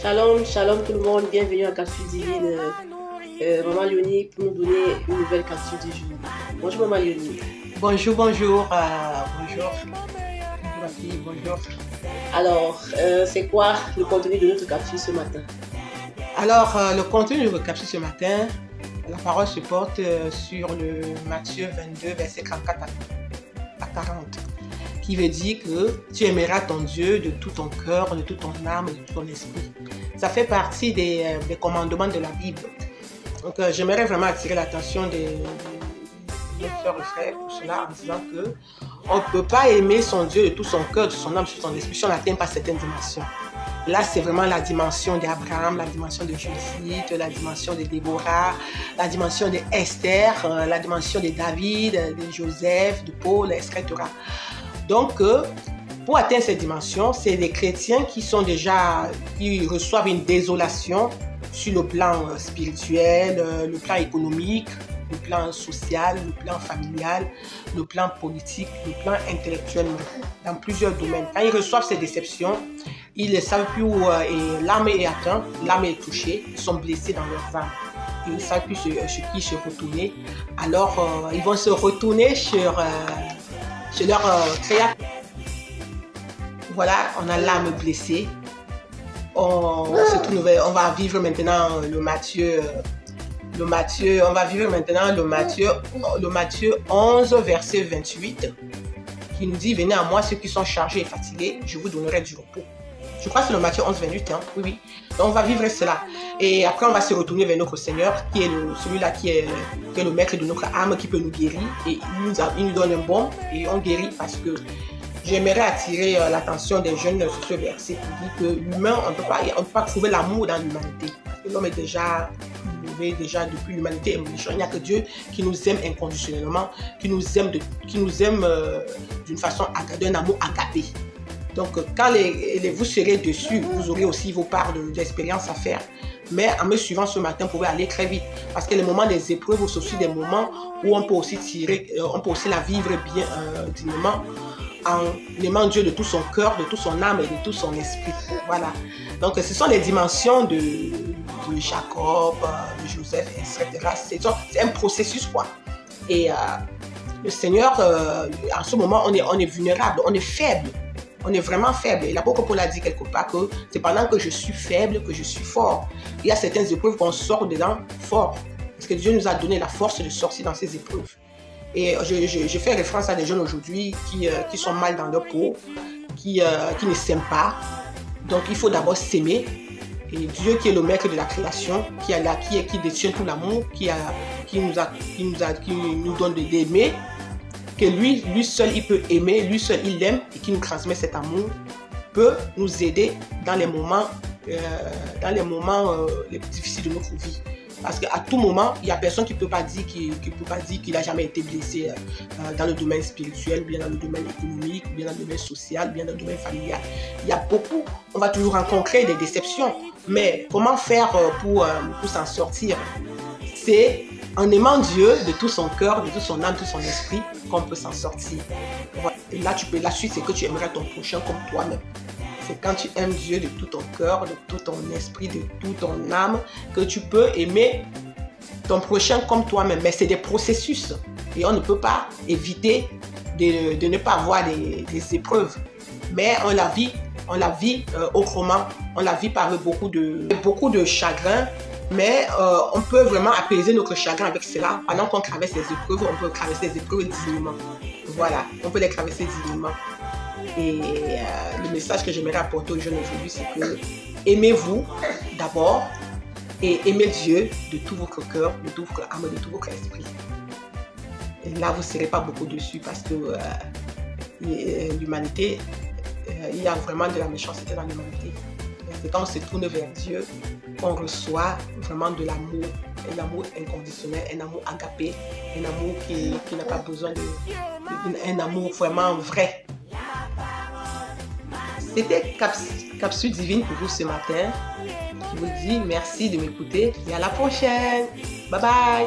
Shalom, shalom tout le monde, bienvenue à Capsule Divine. Maman Léonie pour nous donner une nouvelle capsule du jour. Bonjour Maman Léonie. Bonjour. Bonjour ma fille, bonjour. Alors, c'est quoi le contenu de notre capsule ce matin? Alors, le contenu de notre capsule ce matin, la parole se porte sur le Matthieu 22, verset 34 à 40, qui veut dire que tu aimeras ton Dieu de tout ton cœur, de toute ton âme, de tout ton esprit. Ça fait partie des commandements de la Bible. Donc, j'aimerais vraiment attirer l'attention des sœurs et frères pour cela en disant que on ne peut pas aimer son Dieu de tout son cœur, de son âme, de son esprit si on n'atteint pas certaines dimensions. Là, c'est vraiment la dimension d'Abraham, la dimension de Judith, la dimension de Déborah, la dimension d'Esther, la dimension de David, de Joseph, de Paul, etc. Donc, pour atteindre cette dimension, c'est des chrétiens qui reçoivent une désolation sur le plan spirituel, le plan économique, le plan social, le plan familial, le plan politique, le plan intellectuel, dans plusieurs domaines. Quand ils reçoivent ces déceptions, ils ne savent plus où l'âme est atteinte, l'âme est touchée, ils sont blessés dans leur âme. Ils ne savent plus sur qui se retourner. Alors, ils vont se retourner sur leur créateur. Voilà, on a l'âme blessée. On va vivre maintenant le Matthieu 11, verset 28, qui nous dit « Venez à moi ceux qui sont chargés et fatigués, je vous donnerai du repos. » Je crois que c'est le Matthieu 11, 28, hein? Oui. Donc on va vivre cela. Et après on va se retourner vers notre Seigneur, qui est celui-là qui est le maître de notre âme, qui peut nous guérir. Et il nous donne un baume et on guérit parce que j'aimerais attirer l'attention des jeunes sur ce verset qui dit que l'humain, on ne peut pas trouver l'amour dans l'humanité. Parce que l'homme est déjà depuis l'humanité est méchant. Il n'y a que Dieu qui nous aime inconditionnellement, qui nous aime d'une façon, d'un amour agapé. Donc, quand vous serez dessus, vous aurez aussi vos parts d'expérience à faire. Mais en me suivant ce matin, vous pouvez aller très vite. Parce que les moments des épreuves sont aussi des moments où on peut aussi la vivre bien dignement, en aimant Dieu de tout son cœur, de toute son âme et de tout son esprit. Voilà. Donc, ce sont les dimensions de Jacob, de Joseph, etc. C'est un processus, quoi. Et le Seigneur, en ce moment, on est vulnérable, on est faible. On est vraiment faible. Et l'apôtre Paul a dit quelque part que c'est pendant que je suis faible que je suis fort. Il y a certaines épreuves qu'on sort dedans fort. Parce que Dieu nous a donné la force de sortir dans ces épreuves. Et je fais référence à des jeunes aujourd'hui qui sont mal dans leur peau, qui ne s'aiment pas. Donc il faut d'abord s'aimer. Et Dieu qui est le maître de la création, qui détient tout l'amour, qui nous donne d'aimer, que lui seul il peut aimer, lui seul il aime et qui nous transmet cet amour, peut nous aider dans les moments les plus difficiles de notre vie. Parce qu'à tout moment, il n'y a personne qui ne peut pas dire qu'il n'a jamais été blessé dans le domaine spirituel, ou bien dans le domaine économique, ou bien dans le domaine social, ou bien dans le domaine familial. Il y a beaucoup, on va toujours rencontrer des déceptions. Mais comment faire pour s'en sortir? C'est en aimant Dieu de tout son cœur, de toute son âme, de tout son esprit, qu'on peut s'en sortir. Voilà. Et là, la suite, c'est que tu aimeras ton prochain comme toi-même. C'est quand tu aimes Dieu de tout ton cœur, de tout ton esprit, de toute ton âme, que tu peux aimer ton prochain comme toi-même. Mais c'est des processus. Et on ne peut pas éviter de ne pas avoir des épreuves. Mais on la vit autrement. On la vit par beaucoup de chagrin. Mais on peut vraiment apaiser notre chagrin avec cela. Pendant qu'on traverse les épreuves, on peut traverser les épreuves dignement. Voilà, on peut les traverser dignement. Et le message que j'aimerais apporter aux jeunes aujourd'hui, c'est que aimez-vous d'abord et aimez Dieu de tout votre cœur, de tout votre âme, de tout votre esprit. Et là, vous ne serez pas beaucoup dessus parce que l'humanité, il y a vraiment de la méchanceté dans l'humanité. C'est quand on se tourne vers Dieu qu'on reçoit vraiment de l'amour, un amour inconditionnel, un amour agapé, un amour qui n'a pas besoin un amour vraiment vrai. C'était Capsule Divine pour vous ce matin. Je vous dis merci de m'écouter et à la prochaine. Bye bye.